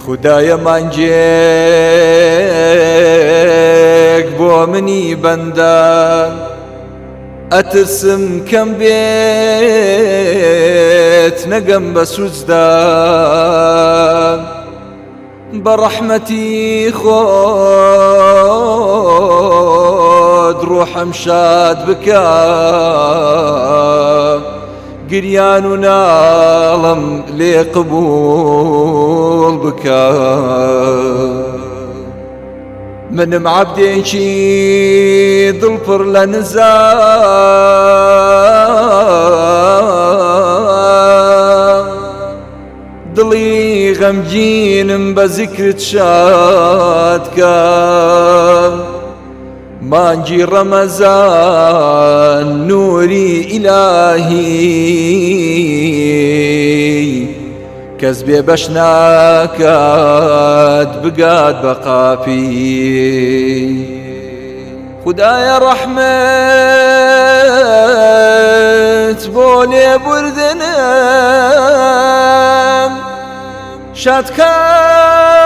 خودایە مانگێک بۆ منی بەندە ئەترسم کەم بێت نەگەم بە سوجدا بە ڕەحمەتی خۆت ڕۆحەم شاد بکە گریان و ناڵم لێ قبوڵ بکە منم عەبدێکی دڵپڕ لە نزا دڵی غەمگینم بە زیکرت شادکە مانگی ڕەمەزان نوری ئیلاهی کەس بێ بەش ناکات بگات بە قاپی خودایە ڕەحمەت بۆ لێبوردنم شادکات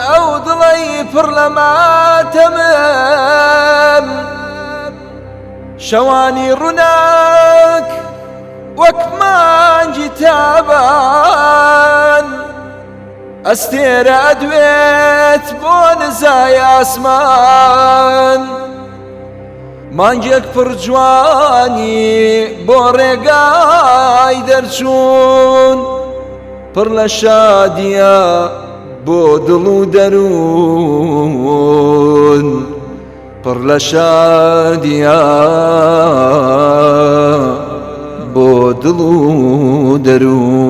ئەو دڵەی پڕ لە ماتەمم شەوانی ڕووناک وەک مانگی تابان ئەستێرە ئەدوێت بۆ نزای ئاسمان مانگێک پڕ جوانی بۆ ڕێگای دەرچوون پڕ لە شادیە بۆ دڵ و دەروون پڕ لە شادیە بۆ دڵ و دەروون